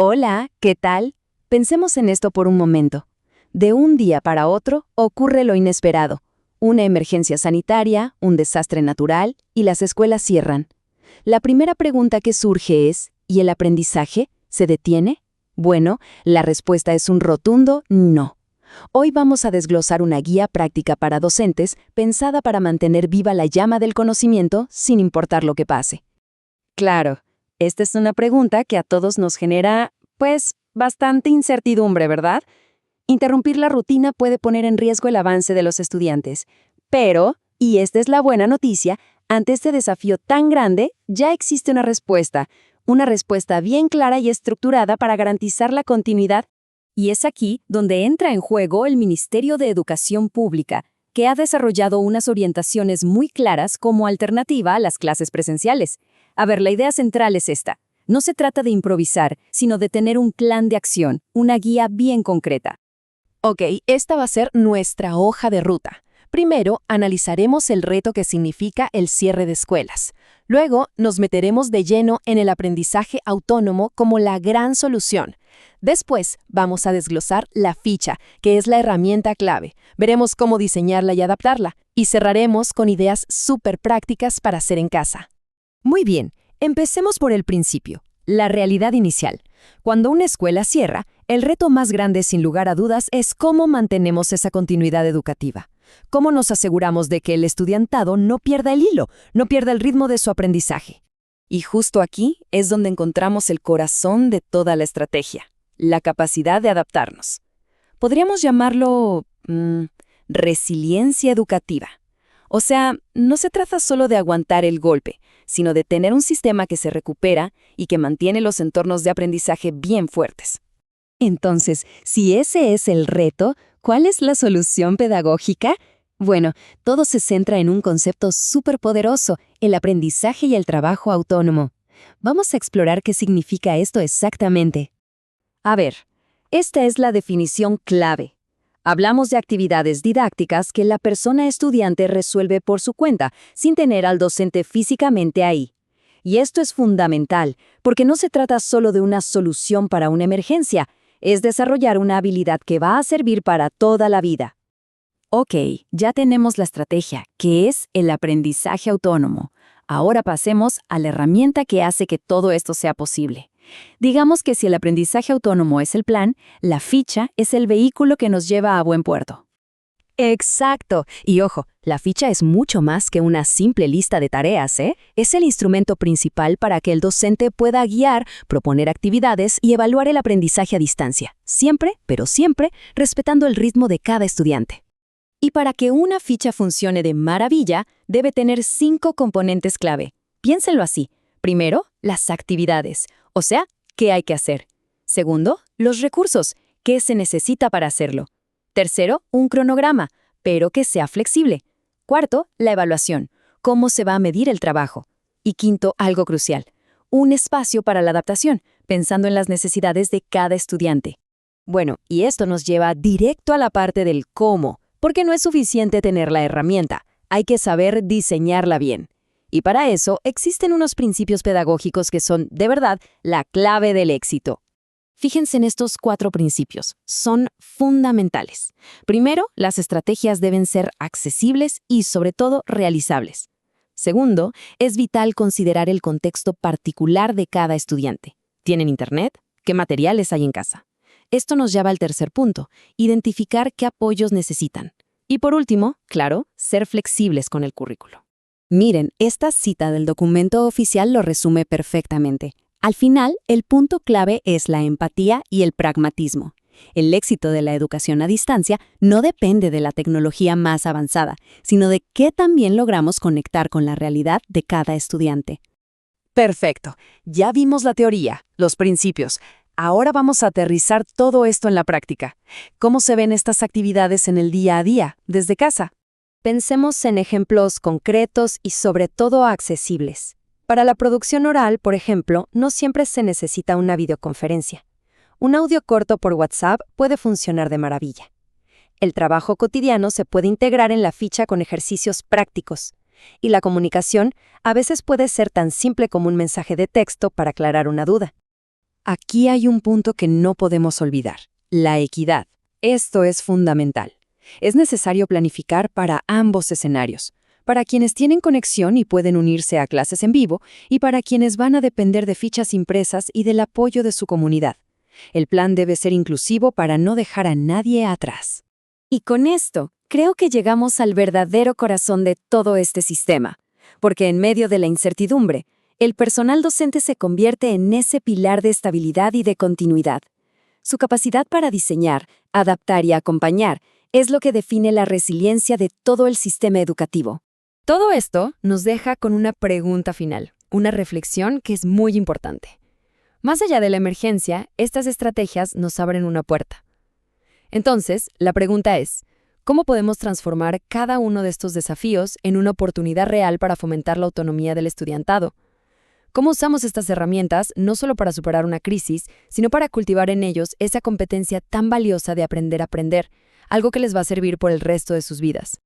Hola, ¿qué tal? Pensemos en esto por un momento. De un día para otro ocurre lo inesperado. Una emergencia sanitaria, un desastre natural y las escuelas cierran. La primera pregunta que surge es, ¿y el aprendizaje? ¿Se detiene? Bueno, la respuesta es un rotundo no. Hoy vamos a desglosar una guía práctica para docentes pensada para mantener viva la llama del conocimiento sin importar lo que pase. Claro, esta es una pregunta que a todos nos genera, bastante incertidumbre, ¿verdad? Interrumpir la rutina puede poner en riesgo el avance de los estudiantes. Pero, y esta es la buena noticia, ante este desafío tan grande, ya existe una respuesta bien clara y estructurada para garantizar la continuidad. Y es aquí donde entra en juego el Ministerio de Educación Pública, que ha desarrollado unas orientaciones muy claras como alternativa a las clases presenciales. A ver, la idea central es esta. No se trata de improvisar, sino de tener un plan de acción, una guía bien concreta. Ok, esta va a ser nuestra hoja de ruta. Primero, analizaremos el reto que significa el cierre de escuelas. Luego, nos meteremos de lleno en el aprendizaje autónomo como la gran solución. Después, vamos a desglosar la ficha, que es la herramienta clave. Veremos cómo diseñarla y adaptarla. Y cerraremos con ideas súper prácticas para hacer en casa. Muy bien, empecemos por el principio, la realidad inicial. Cuando una escuela cierra, el reto más grande sin lugar a dudas es cómo mantenemos esa continuidad educativa. ¿Cómo nos aseguramos de que el estudiantado no pierda el hilo, no pierda el ritmo de su aprendizaje? Y justo aquí es donde encontramos el corazón de toda la estrategia, la capacidad de adaptarnos. Podríamos llamarlo resiliencia educativa. O sea, no se trata solo de aguantar el golpe, sino de tener un sistema que se recupera y que mantiene los entornos de aprendizaje bien fuertes. Entonces, si ese es el reto, ¿cuál es la solución pedagógica? Bueno, todo se centra en un concepto superpoderoso, el aprendizaje y el trabajo autónomo. Vamos a explorar qué significa esto exactamente. A ver, esta es la definición clave. Hablamos de actividades didácticas que la persona estudiante resuelve por su cuenta, sin tener al docente físicamente ahí. Y esto es fundamental, porque no se trata solo de una solución para una emergencia, es desarrollar una habilidad que va a servir para toda la vida. Ok, ya tenemos la estrategia, que es el aprendizaje autónomo. Ahora pasemos a la herramienta que hace que todo esto sea posible. Digamos que si el aprendizaje autónomo es el plan, la ficha es el vehículo que nos lleva a buen puerto. Exacto. Y ojo, la ficha es mucho más que una simple lista de tareas, ¿eh? Es el instrumento principal para que el docente pueda guiar, proponer actividades y evaluar el aprendizaje a distancia. Siempre, pero siempre, respetando el ritmo de cada estudiante. Y para que una ficha funcione de maravilla, debe tener 5 componentes clave. Piénsenlo así. Primero, las actividades, o sea, ¿qué hay que hacer? Segundo, los recursos, ¿qué se necesita para hacerlo? Tercero, un cronograma, pero que sea flexible. Cuarto, la evaluación, cómo se va a medir el trabajo. Y quinto, algo crucial, un espacio para la adaptación, pensando en las necesidades de cada estudiante. Bueno, y esto nos lleva directo a la parte del cómo, porque no es suficiente tener la herramienta, hay que saber diseñarla bien. Y para eso existen unos principios pedagógicos que son, de verdad, la clave del éxito. Fíjense en estos 4 principios. Son fundamentales. Primero, las estrategias deben ser accesibles y, sobre todo, realizables. Segundo, es vital considerar el contexto particular de cada estudiante. ¿Tienen internet? ¿Qué materiales hay en casa? Esto nos lleva al tercer punto, identificar qué apoyos necesitan. Y por último, claro, ser flexibles con el currículo. Miren, esta cita del documento oficial lo resume perfectamente. Al final, el punto clave es la empatía y el pragmatismo. El éxito de la educación a distancia no depende de la tecnología más avanzada, sino de qué también logramos conectar con la realidad de cada estudiante. Perfecto. Ya vimos la teoría, los principios. Ahora vamos a aterrizar todo esto en la práctica. ¿Cómo se ven estas actividades en el día a día, desde casa? Pensemos en ejemplos concretos y sobre todo accesibles. Para la producción oral, por ejemplo, no siempre se necesita una videoconferencia. Un audio corto por WhatsApp puede funcionar de maravilla. El trabajo cotidiano se puede integrar en la ficha con ejercicios prácticos. Y la comunicación a veces puede ser tan simple como un mensaje de texto para aclarar una duda. Aquí hay un punto que no podemos olvidar, la equidad. Esto es fundamental. Es necesario planificar para ambos escenarios, para quienes tienen conexión y pueden unirse a clases en vivo, y para quienes van a depender de fichas impresas y del apoyo de su comunidad. El plan debe ser inclusivo para no dejar a nadie atrás. Y con esto, creo que llegamos al verdadero corazón de todo este sistema, porque en medio de la incertidumbre, el personal docente se convierte en ese pilar de estabilidad y de continuidad. Su capacidad para diseñar, adaptar y acompañar es lo que define la resiliencia de todo el sistema educativo. Todo esto nos deja con una pregunta final, una reflexión que es muy importante. Más allá de la emergencia, estas estrategias nos abren una puerta. Entonces, la pregunta es, ¿cómo podemos transformar cada uno de estos desafíos en una oportunidad real para fomentar la autonomía del estudiantado? ¿Cómo usamos estas herramientas no solo para superar una crisis, sino para cultivar en ellos esa competencia tan valiosa de aprender a aprender, algo que les va a servir por el resto de sus vidas?